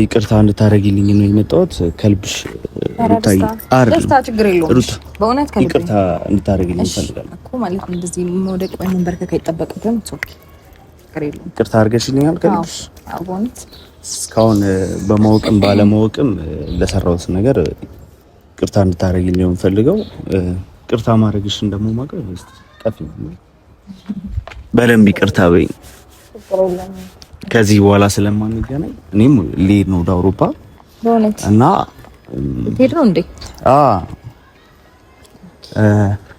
ይቅርታ እንድታረጊልኝ ነው የመጣሁት። ከልብሽ ሩታይ ደስታ ችግር የለውም። በእውነት ከልብሽ ይቅርታ እንድታረጊልኝ ፈልጋለሁ እኮ ማለት እንደዚህ መውደቅ ወይ መንበርከክ አይጠበቅብህም። ኦኬ ችግር የለውም። ይቅርታ አድርገሽልኛል ከልብሽ? አዎ በእውነት እስካሁን በማወቅም ባለማወቅም ለሰራሁት ነገር ይቅርታ እንድታረጊልኝ ነው የምፈልገው። ይቅርታ ማድረግሽን ደግሞ ማቀብ እስቲ ቀፍ በደንብ ይቅርታ በይኝ። ከዚህ በኋላ ስለማንገናኝ እኔም ልሄድ ነው ወደ አውሮፓ በእውነት እና ሄድ ነው እንዴ?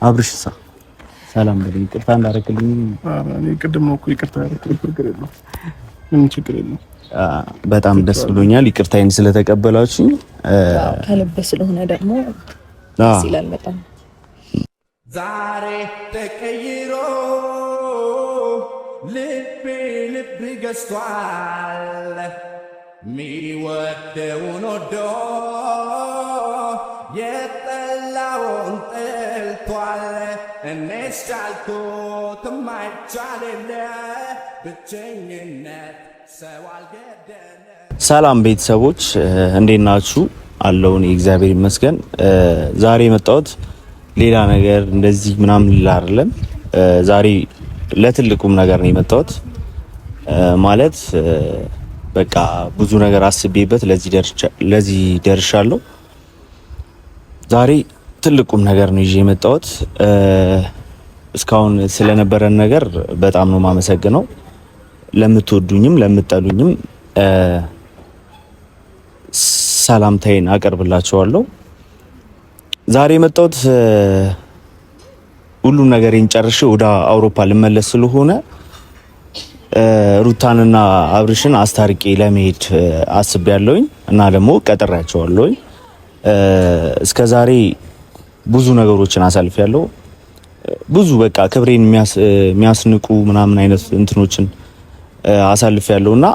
አብርሽ ሰላም በለኝ። ይቅርታ እንዳደረግልኝ እኔ ቅድም ነው እኮ ይቅርታ ያደረግልኝ። ችግር የለውም፣ ምንም ችግር የለውም። በጣም ደስ ብሎኛል ይቅርታዬን ስለተቀበላችሁኝ። ከልብ ስለሆነ ደግሞ ደስ ይላል በጣም። ዛሬ ተቀይሮ ልብ ገዝቷል ሚወደውን ወዶ የጠላውን ጠልቷል። እኔስ ቻልኩት ማይቻል የለ ብቸኝነት ሰው አልገደለ። ሰላም ቤተሰቦች እንዴት ናችሁ? አለውን እግዚአብሔር ይመስገን። ዛሬ የመጣሁት ሌላ ነገር እንደዚህ ምናምን ልል አይደለም። ዛሬ ለትልቁም ነገር ነው የመጣሁት። ማለት በቃ ብዙ ነገር አስቤበት ለዚህ ደርሻለሁ። ዛሬ ትልቁም ነገር ነው ይዤ የመጣሁት። እስካሁን ስለነበረን ነገር በጣም ነው የማመሰግነው። ለምትወዱኝም ለምትጠሉኝም ሰላምታዬን አቀርብላችኋለሁ። ዛሬ የመጣሁት ሁሉም ነገሬን ጨርሼ ወደ አውሮፓ ልመለስ ስለሆነ ሩታንና አብርሽን አስታርቄ ለመሄድ አስቤያለሁኝ እና ደግሞ ቀጥሬያቸዋለሁኝ። እስከዛሬ ብዙ ነገሮችን አሳልፌያለሁ። ብዙ በቃ ክብሬን የሚያስንቁ ምናምን አይነት እንትኖችን አሳልፌያለሁና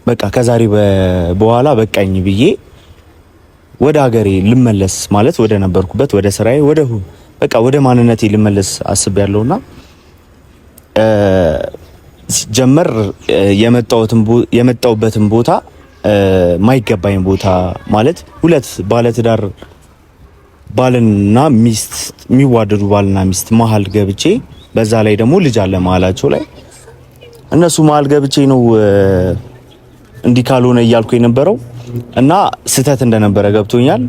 በቃ ከዛሬ በኋላ በቃኝ ብዬ ወደ ሀገሬ ልመለስ ማለት ወደ ነበርኩበት ወደ ስራዬ ወደ ማንነቴ ልመለስ አስቤያለሁና ሲጀመር የመጣውበትን ቦታ ማይገባኝ ቦታ ማለት ሁለት ባለትዳር ባልና ሚስት የሚዋደዱ ባልና ሚስት መሀል ገብቼ በዛ ላይ ደግሞ ልጅ አለ መሀላቸው ላይ እነሱ መሀል ገብቼ ነው እንዲህ ካልሆነ እያልኩ የነበረው እና ስህተት እንደነበረ ገብቶኛል።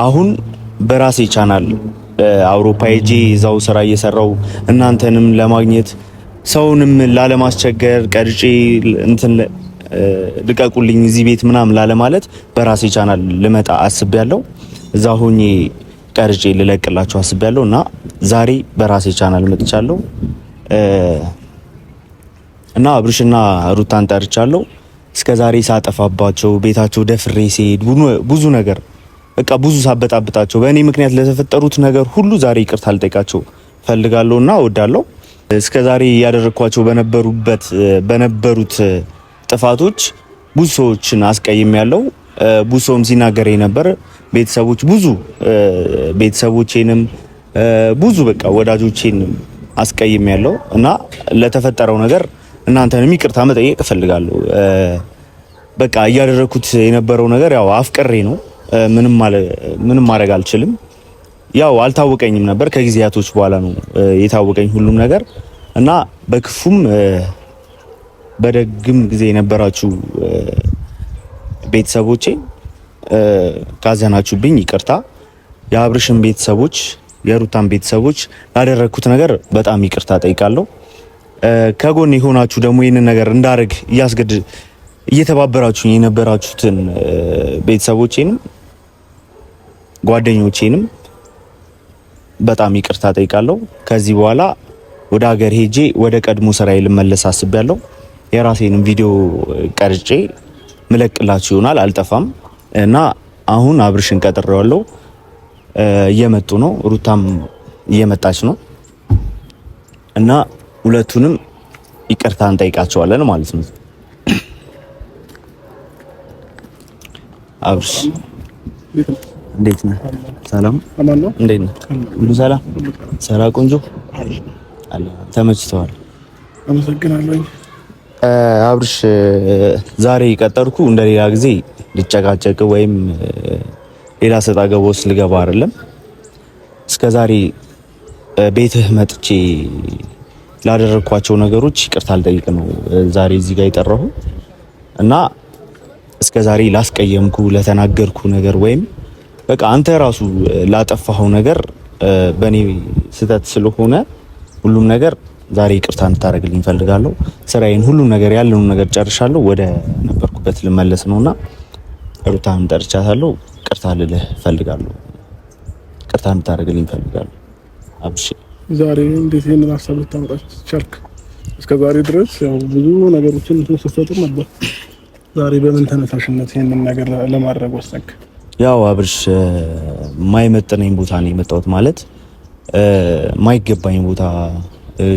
አሁን በራሴ ቻናል አውሮፓ ሄጄ እዛው ስራ እየሰራው እናንተንም ለማግኘት ሰውንም ላለማስቸገር ቀርጬ እንትን ልቀቁልኝ እዚህ ቤት ምናምን ላለማለት በራሴ ቻናል ልመጣ አስቤያለሁ። እዛ ሆኜ ቀርጬ ልለቅላችሁ አስቤያለሁ እና ዛሬ በራሴ ቻናል መጥቻለሁ እና አብርሽና ሩታን ጠርቻለሁ። እስከዛሬ ሳጠፋባቸው ቤታቸው ደፍሬ ሲሄድ ብዙ ነገር በቃ ብዙ ሳበጣብጣቸው በእኔ ምክንያት ለተፈጠሩት ነገር ሁሉ ዛሬ ይቅርታ ልጠይቃቸው ፈልጋለሁና እወዳለሁ። እስከዛሬ ያደረኳቸው በነበሩት ጥፋቶች ብዙ ሰዎችን አስቀይሜያለሁ። ብዙ ሰውም ሲናገረኝ ነበር። ቤተሰቦቼንም ብዙ በቃ ወዳጆቼንም አስቀይሜያለሁ እና ለተፈጠረው ነገር እናንተንም ይቅርታ መጠየቅ እፈልጋለሁ። በቃ እያደረኩት የነበረው ነገር ያው አፍቅሬ ነው። ምንም ማድረግ አልችልም። ያው አልታወቀኝም ነበር። ከጊዜያቶች በኋላ ነው የታወቀኝ ሁሉም ነገር እና በክፉም በደግም ጊዜ የነበራችሁ ቤተሰቦቼ ካዘናችሁብኝ ይቅርታ። የአብርሽን ቤተሰቦች የሩታን ቤተሰቦች ላደረኩት ነገር በጣም ይቅርታ ጠይቃለሁ። ከጎን የሆናችሁ ደግሞ ይህንን ነገር እንዳረግ እየተባበራችሁ የነበራችሁትን ቤተሰቦቼንም ጓደኞቼንም በጣም ይቅርታ ጠይቃለሁ። ከዚህ በኋላ ወደ ሀገር ሄጄ ወደ ቀድሞ ስራዬ ልመለስ አስቤያለሁ። የራሴንም ቪዲዮ ቀርጬ ምለቅላችሁ ይሆናል፣ አልጠፋም እና አሁን አብርሽን ቀጥሬዋለሁ። እየመጡ ነው፣ ሩታም እየመጣች ነው እና ሁለቱንም ይቅርታ እንጠይቃቸዋለን ማለት ነው። አብርሽ እንዴት ነህ? ሰላም እንዴት ነህ? ሁሉ ሰላም? ስራ ቆንጆ አለ? ተመችተዋል? አመሰግናለሁ። አብርሽ ዛሬ ቀጠርኩ እንደሌላ ጊዜ ሊጨቃጨቅ ወይም ሌላ ሰጣ ገባ ውስጥ ልገባ አይደለም። እስከዛሬ ቤትህ መጥቼ ላደረኳቸው ነገሮች ይቅርታ ልጠይቅ ነው ዛሬ እዚህ ጋር የጠራሁ እና እስከዛሬ ላስቀየምኩ ለተናገርኩ ነገር ወይም በቃ አንተ ራሱ ላጠፋኸው ነገር በኔ ስህተት ስለሆነ ሁሉም ነገር ዛሬ ይቅርታ እንድታደርግልኝ ፈልጋለሁ። ስራዬን ሁሉም ነገር ያለውን ነገር ጨርሻለሁ። ወደ ነበርኩበት ልመለስ ነውና ሩታን ጠርቻታለሁ። ይቅርታ ልልህ ፈልጋለሁ። ይቅርታ እንድታደርግልኝ ፈልጋለሁ። አብሽ ዛሬ እንዴት ይሄንን ሀሳብ ልታመጣ ቻልክ? እስከ ዛሬ ድረስ ያው ብዙ ነገሮችን ስትፈጥር ነበር። ዛሬ በምን ተነሳሽነት ይሄንን ነገር ለማድረግ ወሰንክ? ያው አብርሽ ማይመጥነኝ ቦታ ነው የመጣሁት። ማለት ማይገባኝ ቦታ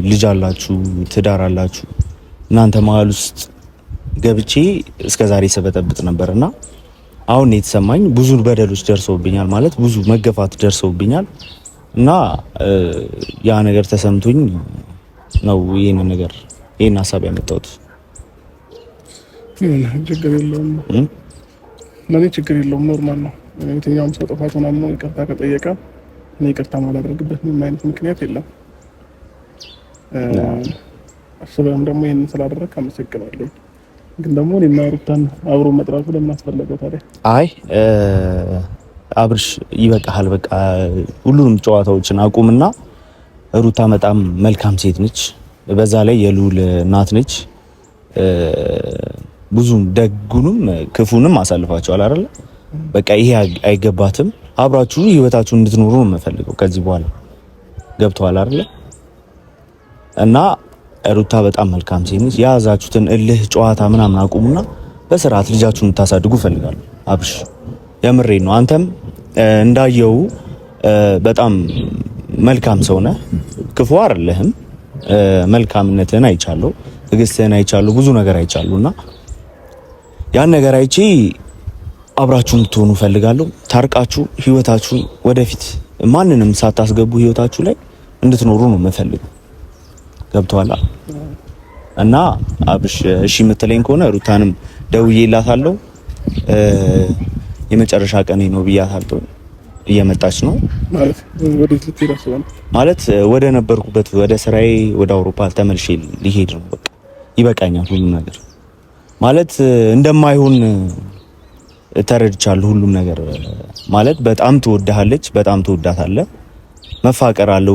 ልጅ አላችሁ፣ ትዳር አላችሁ። እናንተ መሀል ውስጥ ገብቼ እስከዛሬ ሰበጠብጥ ነበርና አሁን የተሰማኝ ብዙ በደሎች ደርሰውብኛል። ማለት ብዙ መገፋት ደርሰውብኛል እና ያ ነገር ተሰምቶኝ ነው ይሄን ሀሳብ ያመጣሁት። ችግር የለውም ለኔ ችግር የለውም፣ ኖርማል ነው። የትኛውም ሰው ጥፋቱን አምኖ ይቅርታ ከጠየቀ እኔ ይቅርታ ማላደርግበት ምንም አይነት ምክንያት የለም። አስበህም ደግሞ ይሄንን ስላደረግህ አመሰግናለሁ። ግን ደግሞ እኔና ሩታን አብሮ መጥራቱ ለምን አስፈለገው ታዲያ? አይ አብርሽ ይበቃሃል። በቃ ሁሉንም ጨዋታዎችን አቁምና ሩታ በጣም መልካም ሴት ነች። በዛ ላይ የልዑል እናት ነች። ብዙም ደጉንም ክፉንም አሳልፋቸዋል አይደል? በቃ ይሄ አይገባትም። አብራችሁ ህይወታችሁን እንድትኖሩ ነው የምፈልገው ከዚህ በኋላ ገብቷል አይደል? እና ሩታ በጣም መልካም ሴት ነች። የያዛችሁትን እልህ ጨዋታ ምናምን አቁሙና በስርዓት ልጃችሁን እንድታሳድጉ እፈልጋለሁ። አብርሽ የምሬን ነው። አንተም እንዳየው በጣም መልካም ሰው ነህ፣ ክፉ አይደለህም። መልካምነትህን አይቻለሁ፣ ትዕግስትህን አይቻለሁ፣ ብዙ ነገር አይቻለሁና ያን ነገር አይቼ አብራችሁ እንድትሆኑ እፈልጋለሁ። ታርቃችሁ ህይወታችሁ ወደፊት ማንንም ሳታስገቡ ህይወታችሁ ላይ እንድትኖሩ ነው የምፈልገው። ገብቶሃል? እና አብሽ እሺ የምትለኝ ከሆነ ሩታንም ደውዬላታለሁ። የመጨረሻ ቀኔ ነው ብያታለሁ። እየመጣች ነው ማለት ወዴት ልትሄድ አስበህ? ማለት ወደ ነበርኩበት ወደ ስራዬ ወደ አውሮፓ ተመልሼ ሊሄድ ነው። በቃ ይበቃኛል ሁሉም ነገር ማለት እንደማይሆን ተረድቻለሁ። ሁሉም ነገር ማለት በጣም ትወድሃለች፣ በጣም ትወዳታለህ። መፋቀር አለ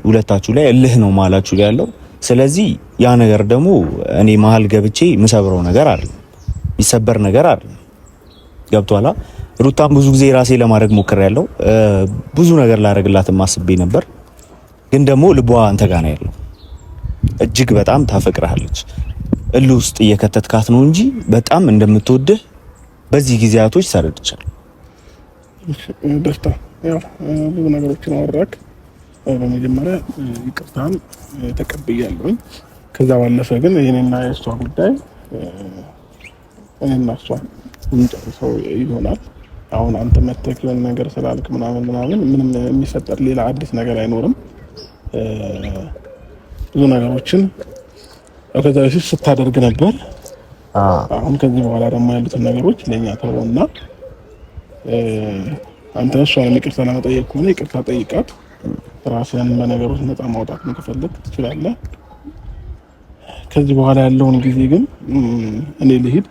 ሁለታችሁ ላይ እልህ ነው ማላችሁ ላይ ያለው። ስለዚህ ያ ነገር ደግሞ እኔ መሀል ገብቼ የምሰብረው ነገር አይደለም፣ የሚሰበር ነገር አይደለም። ገብቶሃል? ሩታም ብዙ ጊዜ ራሴ ለማድረግ ሞክሬያለሁ። ብዙ ነገር ላደርግላትም አስቤ ነበር፣ ግን ደግሞ ልቧ አንተ ጋር ነው ያለው። እጅግ በጣም ታፈቅርሃለች። እልህ ውስጥ እየከተትካት ነው እንጂ በጣም እንደምትወድህ በዚህ ጊዜያቶች ተረድቻለሁ። ደስታ ያው ብዙ ነገሮችን አወራክ። በመጀመሪያ ይቅርታን ተቀብያለሁኝ። ከዛ ባለፈ ግን የኔና የእሷ ጉዳይ እኔና እሷ እንጨርሰው ይሆናል። አሁን አንተ መተክ የሆነ ነገር ስላልክ ምናምን ምንም የሚፈጠር ሌላ አዲስ ነገር አይኖርም። ብዙ ነገሮችን ከዛ በፊት ስታደርግ ነበር። አሁን ከዚህ በኋላ ደግሞ ያሉትን ነገሮች ለኛ ተወውና አንተ እሷን ይቅርታ ለመጠየቅ ከሆነ ይቅርታ ጠይቃት። ራስህን በነገሮች ነፃ ማውጣት ነው ከፈለክ ትችላለህ። ከዚህ በኋላ ያለውን ጊዜ ግን እኔ ልሂድ።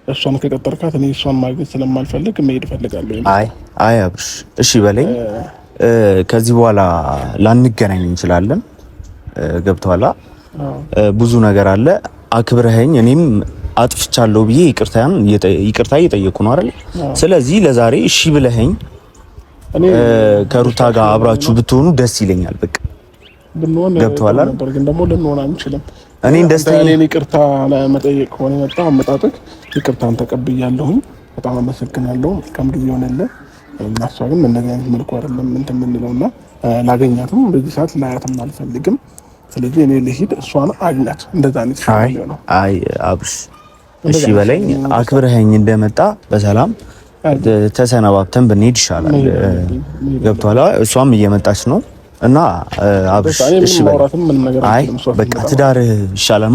እሷን ከቀጠርካት እኔ እሷን ማግኘት ስለማልፈልግ መሄድ እፈልጋለሁ። አይ አብርሽ እሺ በለኝ። ከዚህ በኋላ ላንገናኝ እንችላለን። ገብቶሃል? ብዙ ነገር አለ። አክብረኸኝ እኔም አጥፍቻለሁ ብዬ ይቅርታ እየጠየኩ ነው አይደል? ስለዚህ ለዛሬ እሺ ብለኸኝ ከሩታ ጋር አብራችሁ ብትሆኑ ደስ ይለኛል። በቃ ብንሆን ገብቶሃል? ግን ደግሞ ልንሆን አንችልም። እኔን ደስተኛ እኔን ይቅርታ ለመጠየቅ ሆነ የመጣው አመጣጥክ ይቅርታን ተቀብያለሁኝ። በጣም አመሰግናለሁ። መልካም ጊዜ ሆነልህ። እና እሷ ግን እንደዚህ አይነት መልኩ አይደለም እንትን የምንለውና ላገኛትም በዚህ ሰዓት ላያትም አልፈልግም። ስለዚህ እኔ ልሂድ፣ እሷን አግኛት። እንደዛ ነው የተሻለው። አይ አብርሽ እሺ በለኝ። አክብረኸኝ እንደመጣ በሰላም ተሰነባብተን ብንሄድ ይሻላል። ገብቶሃል? እሷም እየመጣች ነው። እና አብሽ እሺ አይ በቃ ትዳር ይሻላል።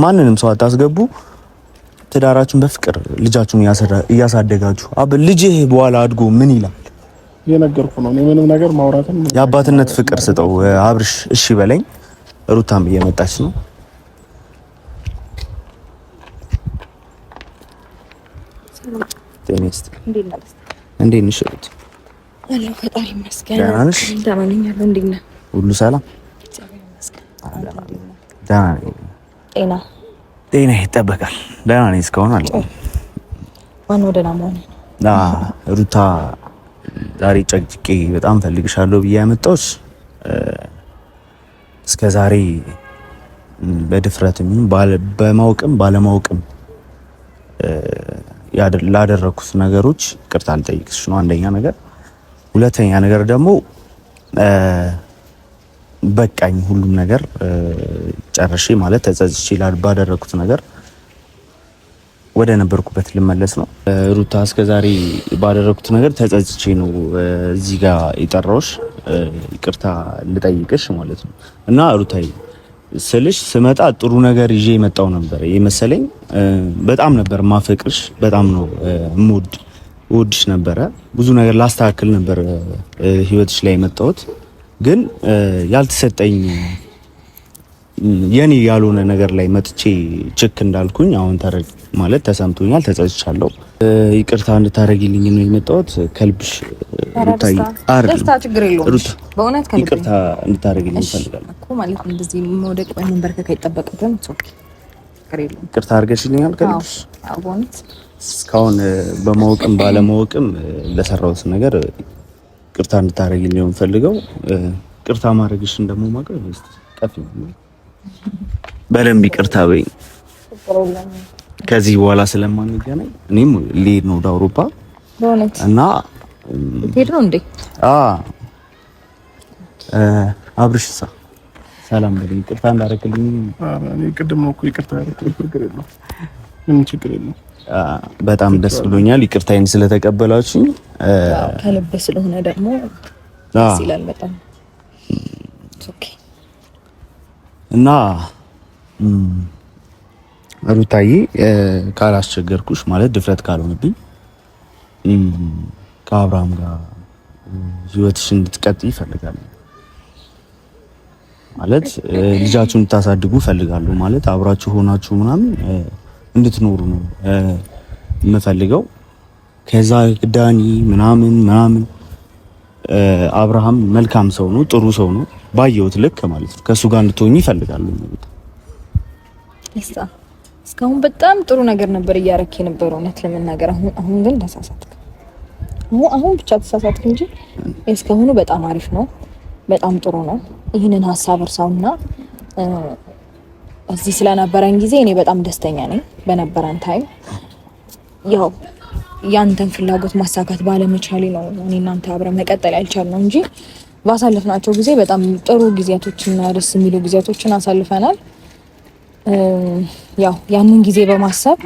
ማንንም ሰው አታስገቡ። ትዳራችሁን በፍቅር ልጃችሁን እያሳደጋችሁ ልጅህ በኋላ አድጎ ምን ይላል የነገርኩ ነው። ምንም ነገር ማውራትም የአባትነት ፍቅር ስጠው። አብርሽ እሺ በለኝ። ሩታም እየመጣች ነው። እንዴት ነሽ ሩት? አለሁ ፈጣሪ ይመስገን። ደህና ነኝ። እንዴት ነህ? ሁሉ ሰላም? ጤና ይጠበቃል። ደህና ነኝ እስካሁን አለ። ዋናው ደህና መሆን ሩታ ዛሬ ጨቅጭቄ በጣም ፈልግሻለሁ ብዬ ያመጣሁሽ እስከ ዛሬ በድፍረትም በማወቅም ባለማወቅም ላደረኩት ነገሮች ይቅርታ ልጠይቅሽ ነው አንደኛ ነገር። ሁለተኛ ነገር ደግሞ በቃኝ ሁሉም ነገር ጨርሼ ማለት ተጸጽቼ ባደረኩት ነገር ወደ ነበርኩበት ልመለስ ነው። ሩታ እስከዛሬ ባደረኩት ነገር ተጸጽቼ ነው እዚህ ጋር የጠራሁሽ ይቅርታ ልጠይቅሽ ማለት ነው። እና ሩታዬ ስልሽ ስመጣ ጥሩ ነገር ይዤ የመጣው ነበር የመሰለኝ። በጣም ነበር ማፈቅርሽ፣ በጣም ነው እወድሽ ነበረ። ብዙ ነገር ላስተካክል ነበር ህይወትሽ ላይ የመጣሁት። ግን ያልተሰጠኝ የኔ ያልሆነ ነገር ላይ መጥቼ ችክ እንዳልኩኝ አሁን ማለት ተሰምቶኛል፣ ተጸጽቻለሁ። ይቅርታ እንድታረጊልኝ ነው የመጣሁት ከልብሽ ሩታዬ። ደስታ ችግር የለውም በእውነት ከልብሽ ይቅርታ እንድታረጊልኝ እፈልጋለሁ እኮ ማለት እንደዚህ መውደቅ ወይ መንበርከክ አይጠበቅብህም። ኦኬ ይቅርታ አድርገሽልኛል ከልብሽ? አዎ በእውነት እስካሁን በማወቅም ባለማወቅም ለሰራሁት ነገር ይቅርታ እንድታረጊልኝ ነው የምፈልገው። ይቅርታ ማድረግሽን ደግሞ ማቀብ እስቲ በደንብ ይቅርታ በይ። ከዚህ በኋላ ስለማንገናኝ እኔም ልሄድ ነው ወደ አውሮፓ በእውነት እና ልሄድ ነው እንዴ? አብርሽሳ ሰላም በለኝ። ይቅርታ እንዳደረግልኝ እኔ ቅድም ነው እኮ ይቅርታ ያደረግልኝ። ችግር የለውም፣ ምንም ችግር የለውም። በጣም ደስ ብሎኛል ይቅርታዬን ስለተቀበላችሁኝ። ከልብ ስለሆነ ደግሞ ደስ ይላል በጣም። ኦኬ እና ሩታዬ ካላስቸገርኩሽ ማለት ድፍረት ካልሆነብኝ ከአብርሃም ጋር ህይወትሽን እንድትቀጥይ እፈልጋለሁ። ማለት ልጃችሁን እንድታሳድጉ እፈልጋለሁ። ማለት አብራችሁ ሆናችሁ ምናምን እንድትኖሩ ነው የምፈልገው። ከዛ ዳኒ ምናምን አብርሃም መልካም ሰው ነው፣ ጥሩ ሰው ነው ባየሁት ልክ ማለት ነው። ከሱ ጋር እንድትሆኚ እፈልጋለሁ። እስካሁን በጣም ጥሩ ነገር ነበር እያረክ የነበረው እውነት ለመናገር። አሁን ግን ተሳሳትክ። አሁን ብቻ ተሳሳትክ እንጂ እስካሁኑ በጣም አሪፍ ነው፣ በጣም ጥሩ ነው። ይህንን ሀሳብ እርሳውና እዚህ ስለነበረን ጊዜ እኔ በጣም ደስተኛ ነኝ። በነበረን ታይም ያው ያንተን ፍላጎት ማሳካት ባለመቻሌ ነው እኔ እናንተ አብረን መቀጠል ያልቻልነው እንጂ ባሳለፍናቸው ጊዜ በጣም ጥሩ ጊዜያቶችና ደስ የሚሉ ጊዜያቶችን አሳልፈናል። ያው ያንን ጊዜ በማሰብ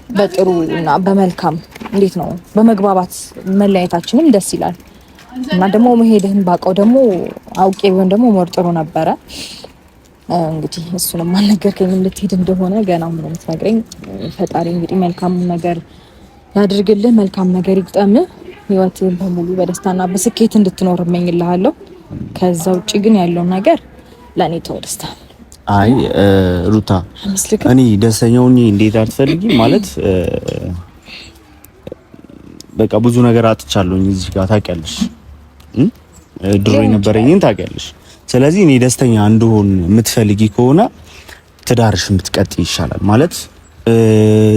በጥሩ እና በመልካም እንዴት ነው በመግባባት መለያየታችንም ደስ ይላል እና ደግሞ መሄድህን ባቀው ደግሞ አውቄ ቢሆን ደግሞ ሞር ጥሩ ነበረ። እንግዲህ እሱንም አልነገርከኝም ልትሄድ እንደሆነ ገና ምን የምትነግረኝ። ፈጣሪ እንግዲህ መልካም ነገር ያድርግልህ፣ መልካም ነገር ይግጠምህ፣ ህይወትህን በሙሉ በደስታና በስኬት እንድትኖር እመኝልሃለሁ። ከዛ ውጪ ግን ያለው ነገር ለኔ ተወደስታ። አይ ሩታ እኔ ደስተኛው ነኝ። እንዴት አትፈልጊ ማለት በቃ ብዙ ነገር አጥቻለሁኝ እዚህ ጋር ታውቂያለሽ፣ ድሮ የነበረኝን ታውቂያለሽ። ስለዚህ እኔ ደስተኛ እንደሆን የምትፈልጊ ከሆነ ትዳርሽን ብትቀጥይ ይሻላል። ማለት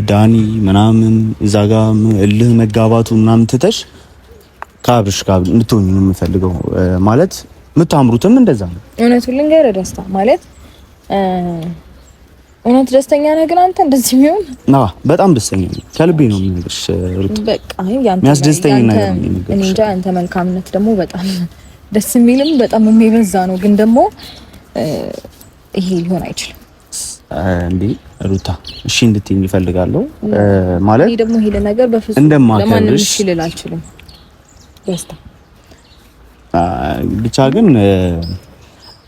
ዳኒ ምናምን እዛ ጋር እልህ መጋባቱ ምናምን ትተሽ ከአብርሽ ጋር እንድትሆኚ ነው የምፈልገው። ማለት የምታምሩትም እንደዛ ነው። እውነቱን ልንገርህ ደስታ ማለት እውነት ደስተኛ ነህ? ግን አንተ እንደዚህ የሚሆን በጣም ደስተኛ ነኝ፣ ከልቤ ነው የምነግርሽ ሩት። በቃ ያንተ የሚያስደስተኝ ነገር ነው። እኔ እንጃ አንተ መልካምነት ደግሞ በጣም ደስ የሚልም በጣም የሚበዛ ነው። ግን ደግሞ ይሄ ሊሆን አይችልም እንዴ ሩታ። እሺ እንድትይኝ እፈልጋለሁ። ማለት እኔ ደግሞ ይሄ ነገር በፍጹም ለማንም እሺ ልል አልችልም። ደስታ ብቻ ግን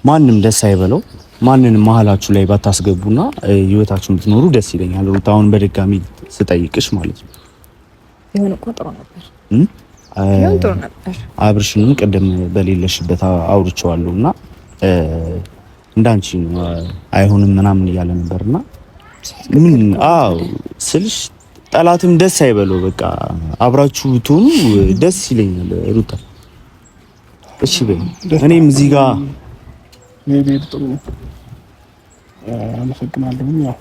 ማንም ደስ አይበለው፣ ማንንም መሀላችሁ ላይ ባታስገቡና ህይወታችሁን ብትኖሩ ደስ ይለኛል። ሩት አሁን በድጋሚ ስጠይቅሽ ማለት ነው ይሁን እኮ ጥሩ ነበር ይሁን ጥሩ ነበር። አብርሽንም ቅድም በሌለሽበት አውርቼዋለሁና እንዳንቺ አይሆንም ምናምን እያለ ነበርና ምን ስልሽ ጠላትም ደስ አይበለው፣ በቃ አብራችሁ ትሆኑ ደስ ይለኛል ሩታ። እሺ በይ እኔም እዚህ ጋር ሜቢ ጥሩ አመሰግናለሁ። ያው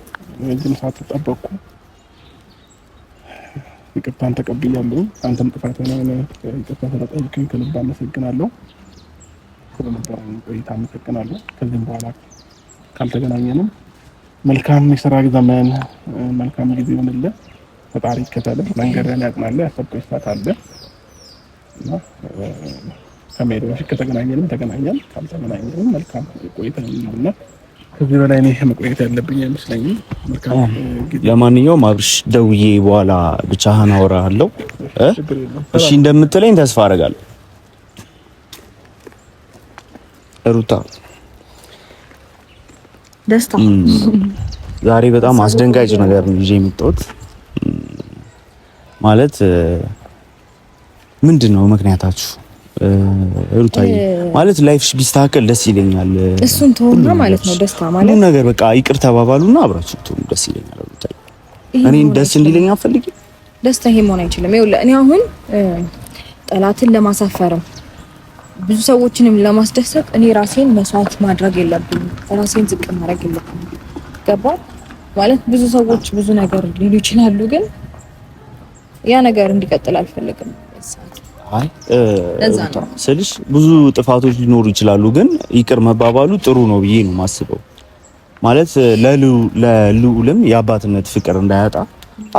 እዚህ ሰዓት ተጠበቅኩ፣ ይቅርታን ተቀብያለሁ። አንተም ጥፋት ሆነ ይቅርታ ስለጠየቅኝ ከልብ አመሰግናለሁ። ስለነበረን ቆይታ አመሰግናለሁ። ከዚህም በኋላ ካልተገናኘንም መልካም የሥራ ዘመን፣ መልካም ጊዜ ይሁንልህ። ፈጣሪ ይከተልህ፣ መንገድህን ያቅናልህ፣ ያሰብከው ይሳካልህ እና ከመሄድ በፊት ከተገናኘንም ተገናኛል፣ ካልተገናኘንም መልካም ቆይታ ይሁንልና ከዚህ በላይ እኔ መቆየት ያለብኝ አይመስለኝም። መልካም ጊዜ። ለማንኛውም አብርሽ ደውዬ በኋላ ብቻህን አወራለሁ። እሺ እንደምትለኝ ተስፋ አደርጋለሁ። ሩታ ደስታ ዛሬ በጣም አስደንጋጭ ነገር ነው ይዤ የመጣሁት። ማለት ምንድነው ምክንያታችሁ? ሩታዬ ማለት ላይፍሽ ቢስተካከል ደስ ይለኛል። እሱን ተወና ማለት ነው ደስታ ማለት ሁሉ ነገር በቃ ይቅር ተባባሉና አብራችሁ ትሆኑ ደስ ይለኛል። ሩታዬ እኔን ደስ እንዲለኝ አፈልጊ። ደስታ ይሄ መሆን አይችልም። ይኸውልህ እኔ አሁን ጠላትን ለማሳፈርም ብዙ ሰዎችንም ለማስደሰት እኔ ራሴን መስዋዕት ማድረግ የለብኝም፣ ራሴን ዝቅ ማድረግ የለብኝም። ገባ ማለት ብዙ ሰዎች ብዙ ነገር ሊሉ ይችላሉ፣ ግን ያ ነገር እንዲቀጥል አልፈልግም። አይ ስልሽ ብዙ ጥፋቶች ሊኖሩ ይችላሉ፣ ግን ይቅር መባባሉ ጥሩ ነው ብዬ ነው የማስበው። ማለት ለልዑልም የአባትነት ፍቅር እንዳያጣ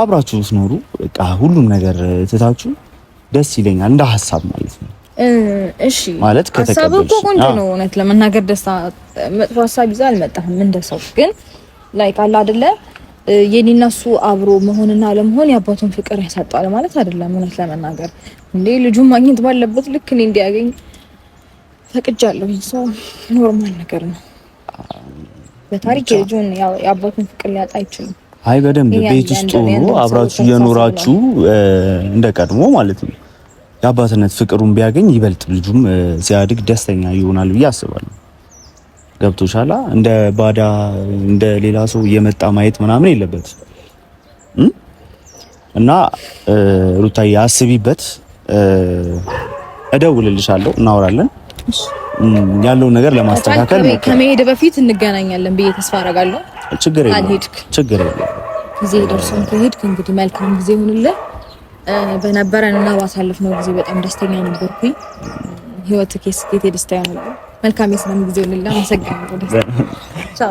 አብራችሁ ትኖሩ በቃ ሁሉም ነገር ትታችሁ ደስ ይለኛል፣ እንደ ሀሳብ ማለት ነው። እሺ ማለት ከተቀበልሽ ቆንጆ ነው። እውነት ለመናገር ደስታ መጥፎ ሀሳብ ይዛ አልመጣህም። እንደሰው ግን ላይክ አለ አይደለ የኔና እሱ አብሮ መሆንና አለመሆን የአባቱን ፍቅር ያሳጣል ማለት አይደለም። እውነት ለመናገር እንዴ ልጁን ማግኘት ባለበት ልክ እኔ እንዲያገኝ ፈቅጃለሁ። ሰው ኖርማል ነገር ነው። በታሪክ ልጁን የአባቱን ፍቅር ሊያጣ አይችልም። አይ በደንብ ቤት ውስጥ ሆኖ አብራችሁ እየኖራችሁ እንደቀድሞ ማለት ነው የአባትነት ፍቅሩን ቢያገኝ ይበልጥ ልጁም ሲያድግ ደስተኛ ይሆናል ብዬ አስባለሁ። ገብቶሻላ? እንደ ባዳ እንደ ሌላ ሰው እየመጣ ማየት ምናምን የለበትም። እና ሩታዬ አስቢበት፣ እደውልልሻለሁ፣ እናወራለን። ያለውን ነገር ለማስተካከል ከመሄድ በፊት እንገናኛለን ብዬ ተስፋ አደርጋለሁ። ችግር የለም። ጊዜ ደርሶን ከሄድክ እንግዲህ መልካም ጊዜ ይሁንልህ። በነበረን እና ባሳለፍነው ጊዜ በጣም ደስተኛ ነበርኩኝ። ህይወት ከስኬት የደስታ ነው። መልካም የሰላም ጊዜ ይሁንልህ። አመሰግናለሁ።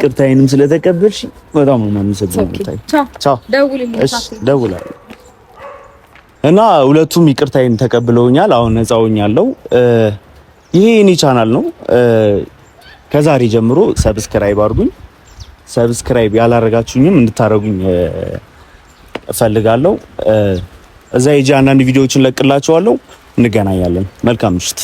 ቅርታዬንም ስለተቀበልሽ በጣም ነው የማመሰግነው። ቻው። ደውላለሁ። እና ሁለቱም ይቅርታዬን ተቀብለውኛል። አሁን ነፃ ሆኛለሁ። ይሄ የኔ ቻናል ነው። ከዛሬ ጀምሮ ሰብስክራይብ አድርጉኝ። ሰብስክራይብ ያላረጋችሁኝም እንድታረጉኝ እፈልጋለሁ። እዛ ሄጄ አንዳንድ ቪዲዮዎችን ለቅላችኋለሁ። እንገናኛለን። መልካም ምሽት።